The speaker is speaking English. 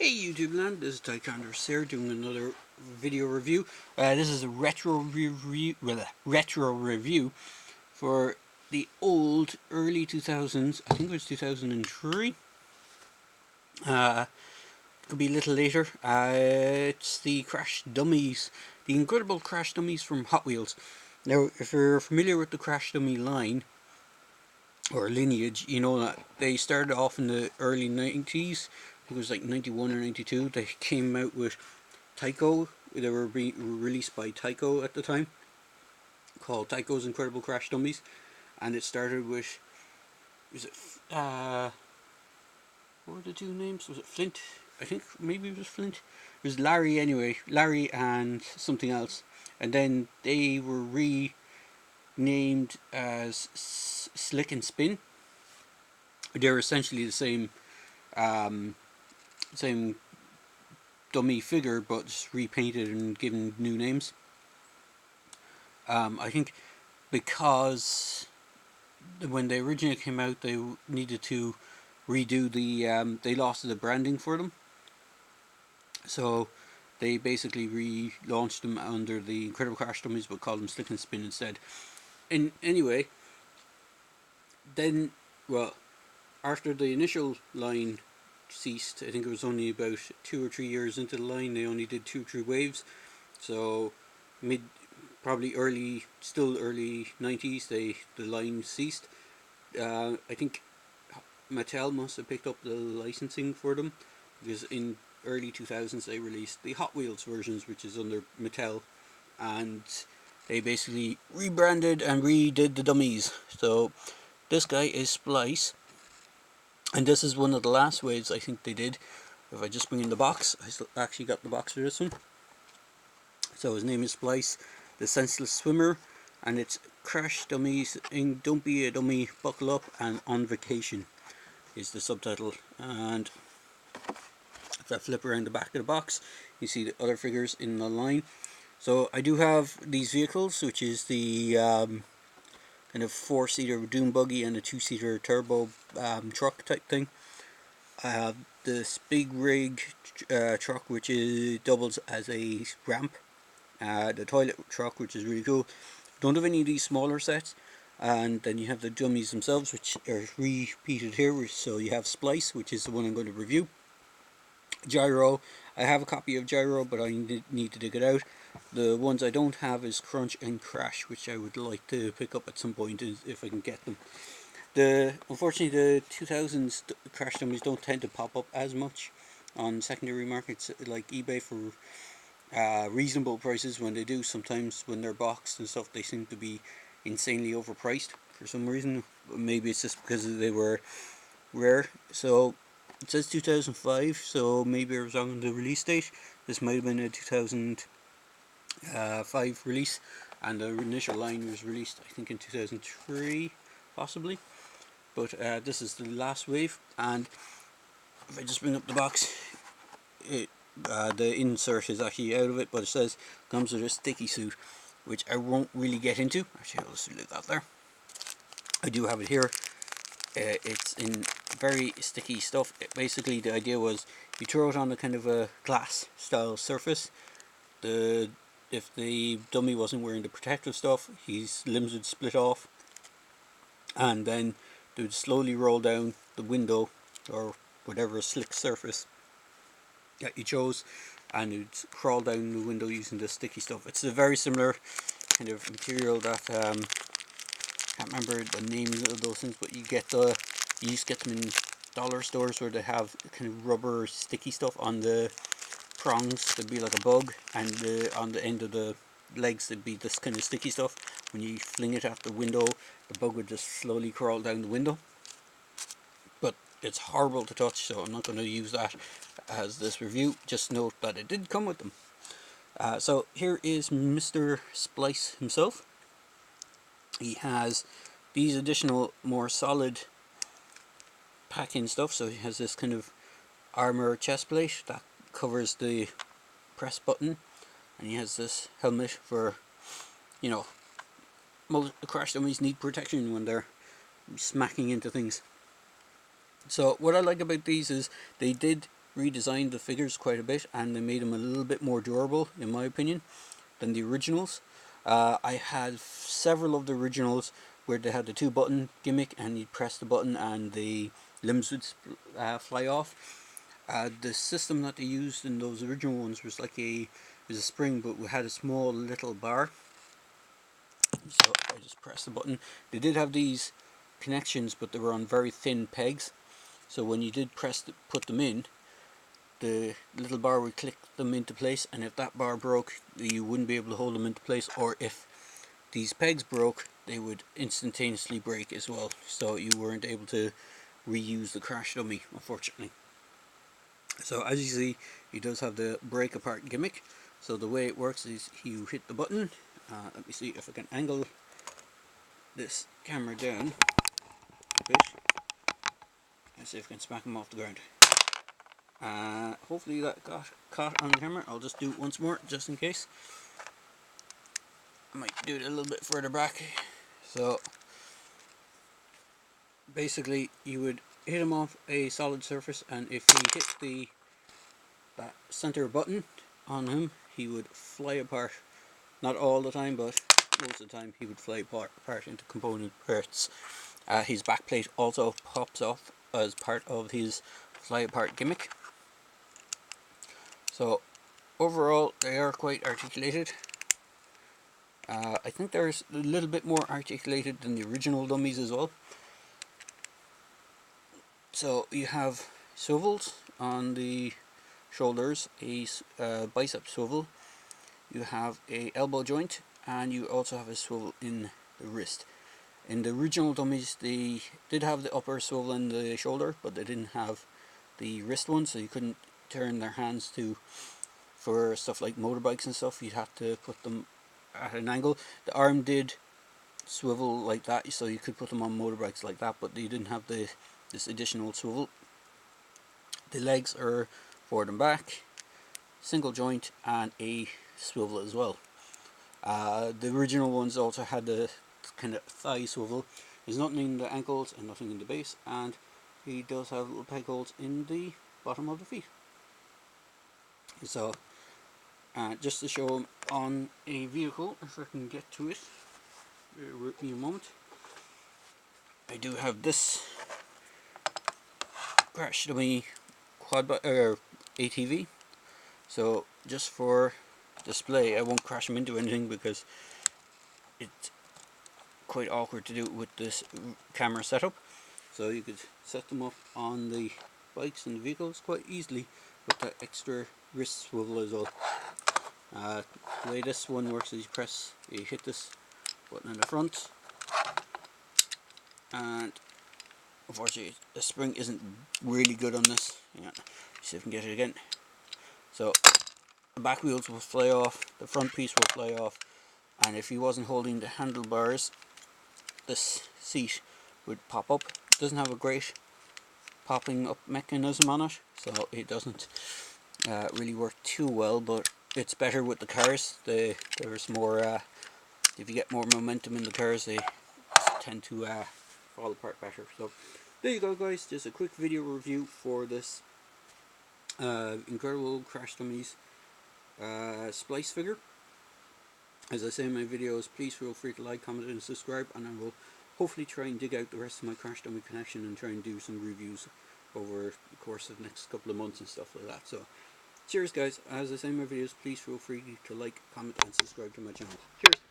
Hey YouTube land, this is Tychonders here doing another video review. This is a retro review for the old early 2000s. I think it was 2003. Could be a little later. It's the Crash Dummies, the incredible Crash Dummies from Hot Wheels. Now, if you're familiar with the Crash Dummy line or lineage, you know that they started off in the early 90s. I think it was like 91 or 92. They came out with Tyco. They were released by Tyco at the time, called Tyco's Incredible Crash Dummies, and it started with, was it what were the two names? Was it Flint? I think maybe it was Flint. It was Larry anyway. Larry and something else, and then they were renamed as Slick and Spin. They're essentially the same dummy figure, but just repainted and given new names. I think because when they originally came out, they needed to redo they lost the branding for them, so they basically relaunched them under the Incredible Crash Dummies, but called them Slick and Spin instead. And anyway, then, well, after the initial line ceased, I think it was only about 2 or 3 years into the line, they only did 2 or 3 waves. So probably still early 90s, the line ceased. I think Mattel must have picked up the licensing for them, because in early 2000s they released the Hot Wheels versions, which is under Mattel, and they basically rebranded and redid the dummies. So this guy is Splice, and this is one of the last waves I think they did. If I just bring in the box, I actually got the box for this one. So his name is Splice, the Senseless Swimmer, and it's Crash Dummies in Don't Be a Dummy, Buckle Up and On Vacation is the subtitle. And if I flip around the back of the box, you see the other figures in the line. So I do have these vehicles, which is the kind of 4-seater dune buggy and a 2-seater turbo truck type thing. I have this big rig truck, which doubles as a ramp. The toilet truck, which is really cool. Don't have any of these smaller sets. And then you have the dummies themselves, which are repeated here. So you have Splice, which is the one I'm going to review. Gyro, I have a copy of Gyro, but I need to dig it out. The ones I don't have is Crunch and Crash, which I would like to pick up at some point if I can get them. Unfortunately, the 2000s Crash Dummies don't tend to pop up as much on secondary markets like eBay for reasonable prices. When they do, sometimes when they're boxed and stuff, they seem to be insanely overpriced for some reason. Maybe it's just because they were rare. So it says 2005, so maybe I was wrong on the release date. This might have been a 2005 release, and the initial line was released I think in 2003 possibly. But this is the last wave, and if I just bring up the box, the insert is actually out of it, but it says comes with a sticky suit, which I won't really get into. Actually, I'll just leave that there. I do have it here. It's in very sticky stuff. Basically, the idea was you throw it on a kind of a glass style surface. If the dummy wasn't wearing the protective stuff, his limbs would split off, and then they would slowly roll down the window or whatever slick surface that you chose, and it would crawl down the window using the sticky stuff. It's a very similar kind of material that can't remember the names of those things, but you used to get them in dollar stores where they have kind of rubber sticky stuff on the prongs. There'd be like a bug, and on the end of the legs there'd be this kind of sticky stuff. When you fling it at the window, the bug would just slowly crawl down the window. But it's horrible to touch, so I'm not going to use that as this review. Just note that it did come with them. So here is Mr. Splice himself. He has these additional more solid pack-in stuff. So he has this kind of armor chest plate that covers the press button, and he has this helmet for, you know, most Crash Dummies need protection when they're smacking into things. So what I like about these is they did redesigned the figures quite a bit, and they made them a little bit more durable, in my opinion, than the originals. I had several of the originals where they had the 2-button gimmick, and you'd press the button and the limbs would fly off. The system that they used in those original ones was like a spring, but we had a small little bar. So I just pressed the button. They did have these connections, but they were on very thin pegs. So when you did put them in, the little bar would click them into place, and if that bar broke, you wouldn't be able to hold them into place, or if these pegs broke, they would instantaneously break as well, so you weren't able to reuse the crash dummy, unfortunately. So as you see, he does have the break apart gimmick. So the way it works is you hit the button. Let me see if I can angle this camera down a bit and see if I can smack him off the ground. Hopefully that got caught on the camera. I'll just do it once more, just in case. I might do it a little bit further back. So basically, you would hit him off a solid surface, and if he hit that center button on him, he would fly apart. Not all the time, but most of the time he would fly apart into component parts. His backplate also pops off as part of his fly apart gimmick. So overall, they are quite articulated. I think they're a little bit more articulated than the original dummies as well. So you have swivels on the shoulders, a bicep swivel, you have a elbow joint, and you also have a swivel in the wrist. In the original dummies, they did have the upper swivel in the shoulder, but they didn't have the wrist one, so you couldn't turn their hands for stuff like motorbikes and stuff. You'd have to put them at an angle. The arm did swivel like that, so you could put them on motorbikes like that, but you didn't have this additional swivel. The legs are forward and back, single joint, and a swivel as well. The original ones also had the kind of thigh swivel. There's nothing in the ankles and nothing in the base, and he does have little peg holes in the bottom of the feet. So just to show him on a vehicle, if I can get to it, bear with me a moment. I do have this crash dummy ATV. So just for display, I won't crash them into anything because it's quite awkward to do it with this camera setup. So you could set them up on the bikes and the vehicles quite easily with that extra wrist swivel as well. The way this one works is you hit this button in the front, and unfortunately the spring isn't really good on this. Yeah, see if I can get it again. So the back wheels will fly off, the front piece will fly off, and if he wasn't holding the handlebars, this seat would pop up. It doesn't have a great popping up mechanism on it, so it doesn't really work too well, but it's better with the cars. There's more, if you get more momentum in the cars, they tend to fall apart better. So there you go, guys, just a quick video review for this incredible Crash Dummies Splice figure. As I say in my videos, please feel free to like, comment and subscribe, and I will hopefully try and dig out the rest of my Crash Dummy collection and try and do some reviews over the course of the next couple of months and stuff like that. So cheers, guys. As I say in my videos, please feel free to like, comment and subscribe to my channel. Cheers.